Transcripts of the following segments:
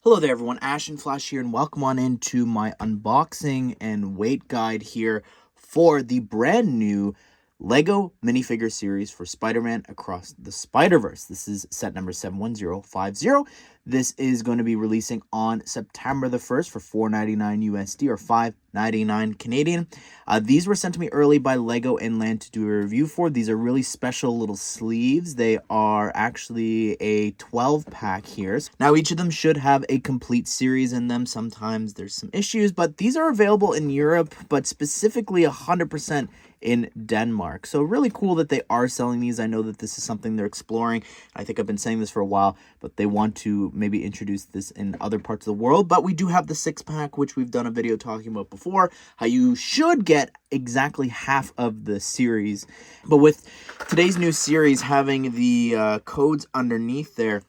Hello there everyone, Ash and Flash here, and welcome on into my unboxing and weight guide here for the brand new Lego minifigure series for Spider-Man Across the Spider-Verse. This is set number 71050. This is going to be releasing on September the 1st for $4.99 USD or $5.99 Canadian. These were sent to me early by Lego Inland to do a review for. These are really special little sleeves. They are actually a 12-pack here. Now, each of them should have a complete series in them. Sometimes there's some issues, but these are available in Europe, but specifically 100% in Denmark. So really cool that they are selling these. I know that this is something they're exploring. I think I've been saying this for a while, but they want to maybe introduce this in other parts of the world. But we do have the 6-pack, which we've done a video talking about before, how you should get exactly half of the series. But with today's new series having the codes underneath there,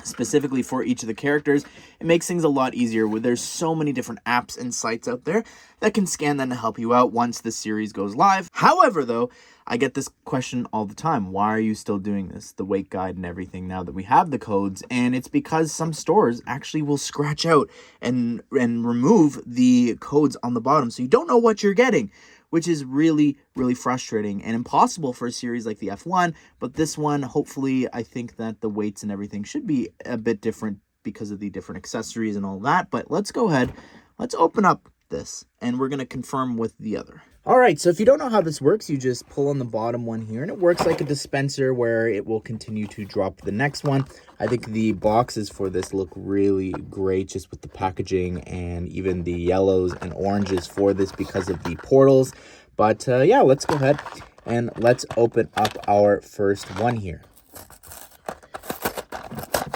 specifically for each of the characters, it makes things a lot easier. There's so many different apps and sites out there that can scan them to help you out once the series goes live. However, though, I get this question all the time. Why are you still doing this? The weight guide and everything now that we have the codes. And it's because some stores actually will scratch out and remove the codes on the bottom. So you don't know what you're getting, which is really, really frustrating and impossible for a series like the F1. But this one, hopefully, I think that the weights and everything should be a bit different because of the different accessories and all that. But let's go ahead. Let's open up this, and we're going to confirm with the other. All right, so if you don't know how this works, you just pull on the bottom one here, and it works like a dispenser where it will continue to drop the next one. I think the boxes for this look really great, just with the packaging and even the yellows and oranges for this because of the portals. But yeah, let's go ahead and let's open up our first one here.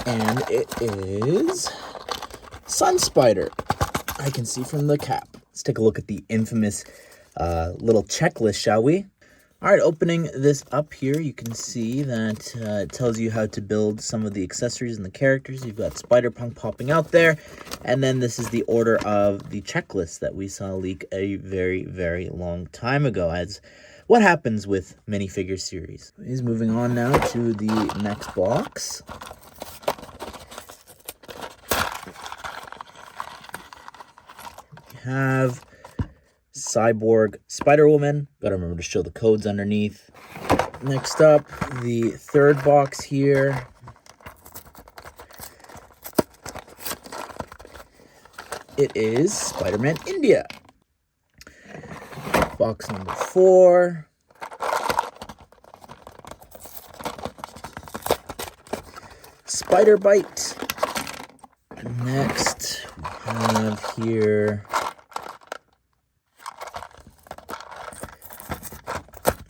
And it is Sun Spider. I can see from the cap. Let's take a look at the infamous little checklist, shall we? All right, opening this up here, you can see that it tells you how to build some of the accessories and the characters. You've got Spider-Punk popping out there, and then this is the order of the checklist that we saw leak a very, very long time ago, as what happens with minifigure series. He's moving on now to the next box. We have Cyborg Spider-Woman. Gotta remember to show the codes underneath. Next up, the third box here. It is Spider-Man India. Box number 4. Spider-Byte. Next, we have here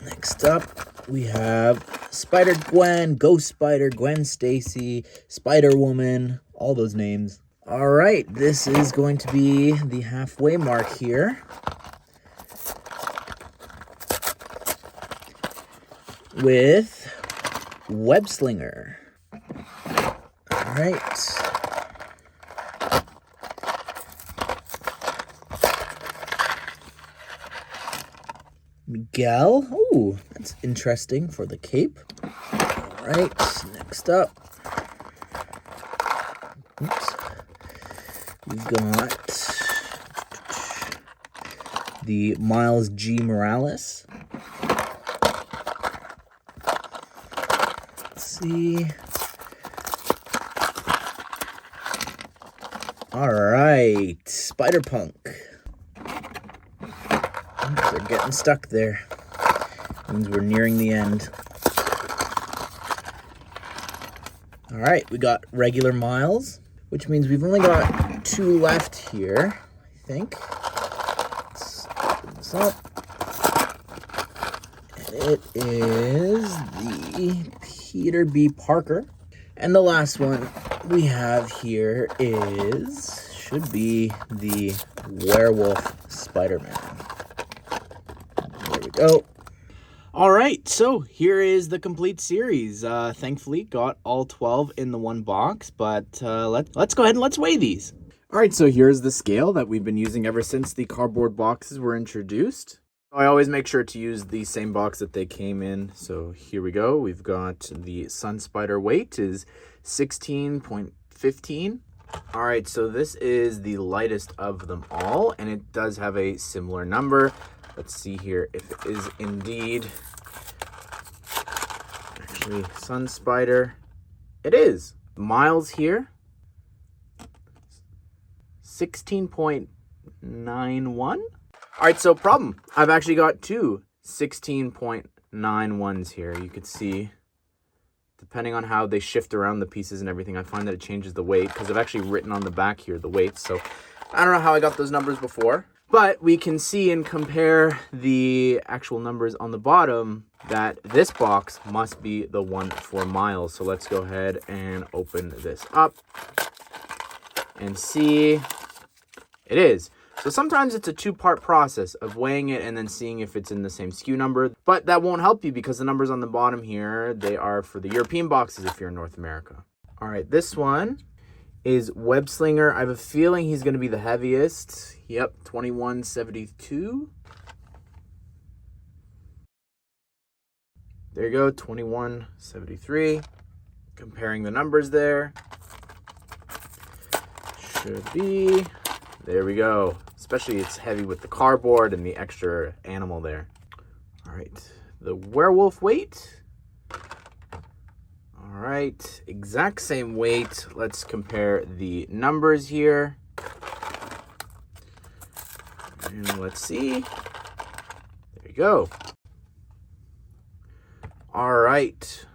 Next up, we have Spider-Gwen, Ghost Spider, Gwen Stacy, Spider-Woman, all those names. All right, this is going to be the halfway mark here. With Web-Slinger. All right. Miguel. Oh, that's interesting for the cape. All right, next up. Oops. We've got the Miles G. Morales. Let's see. All right, Spider-Punk. They're getting stuck there. Means we're nearing the end. All right, we got regular Miles, which means we've only got 2 left here, I think. Let's open this up. And it is the Peter B. Parker. And the last one we have here should be the Werewolf Spider-Man. There we go. All right, so here is the complete series. Thankfully, got all 12 in the one box, but let's go ahead and let's weigh these. All right, so here's the scale that we've been using ever since the cardboard boxes were introduced. I always make sure to use the same box that they came in. So here we go. We've got the Sun Spider weight is 16.15. All right, so this is the lightest of them all, and it does have a similar number. Let's see here if it is indeed actually Sun Spider. It is. Miles here, 16.91. All right, so problem. I've actually got two 16.91s here. You could see, depending on how they shift around the pieces and everything, I find that it changes the weight, because I've actually written on the back here the weights. So I don't know how I got those numbers before, but we can see and compare the actual numbers on the bottom that this box must be the one for Miles. So let's go ahead and open this up and see. It is. So sometimes it's a two-part process of weighing it and then seeing if it's in the same SKU number. But that won't help you, because the numbers on the bottom here, they are for the European boxes if you're in North America. All right, this one is Web-Slinger. I have a feeling he's going to be the heaviest. Yep, 2172. There you go, 2173. Comparing the numbers there. Should be... There we go. Especially it's heavy with the cardboard and the extra animal there. All right, the werewolf weight. All right, exact same weight. Let's compare the numbers here. And let's see. There you go. All right.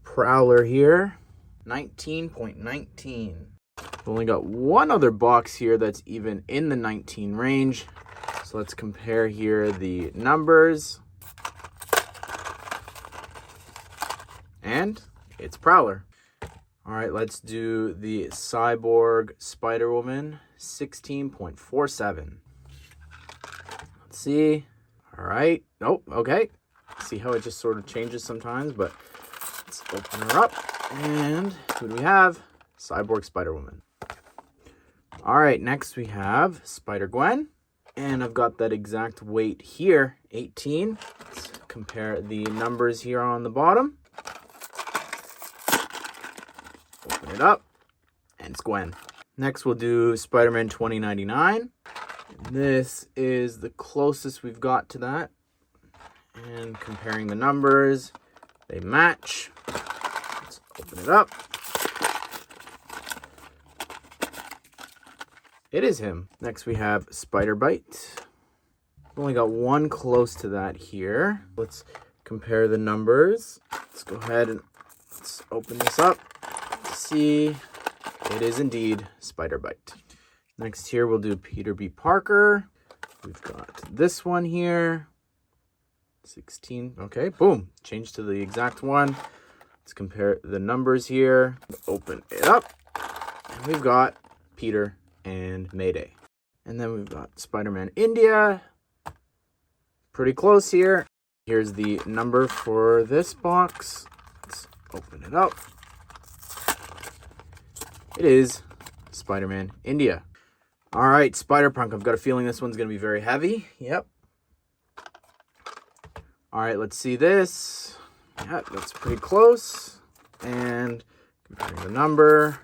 Prowler here, 19.19. We've only got one other box here that's even in the 19 range. So let's compare here the numbers. And it's Prowler. All right, let's do the Cyborg Spider-Woman, 16.47. Let's see. All right. Oh, okay. See how it just sort of changes sometimes, but let's open her up. And who do we have? Cyborg Spider-Woman. All right, next we have Spider-Gwen. And I've got that exact weight here, 18. Let's compare the numbers here on the bottom. Open it up, and it's Gwen. Next we'll do Spider-Man 2099. This is the closest we've got to that. And comparing the numbers, they match. Let's open it up. It is him. Next we have Spider-Byte. Only got one close to that here. Let's compare the numbers. Let's go ahead and let's open this up. See, it is indeed Spider-Byte. Next here we'll do Peter B. Parker. We've got this one here. 16. Okay, boom. Change to the exact one. Let's compare the numbers here. Open it up. And we've got Peter and Mayday. And then we've got Spider-Man India. Pretty close here. Here's the number for this box. Let's open it up. It is Spider-Man India. All right, Spider-Punk. I've got a feeling this one's going to be very heavy. Yep. All right, let's see this. Yeah, that's pretty close. And comparing the number,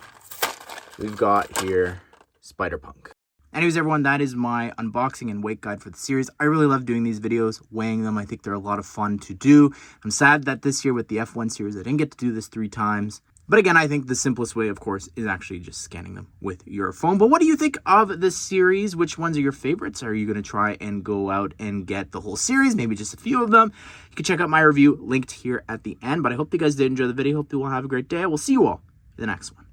we've got here Spider-Punk. Anyways, everyone, that is my unboxing and weight guide for the series. I really love doing these videos, weighing them. I think they're a lot of fun to do. I'm sad that this year with the F1 series, I didn't get to do this 3 times. But again, I think the simplest way, of course, is actually just scanning them with your phone. But what do you think of this series? Which ones are your favorites? Are you going to try and go out and get the whole series? Maybe just a few of them? You can check out my review linked here at the end. But I hope you guys did enjoy the video. Hope you all have a great day. We'll see you all in the next one.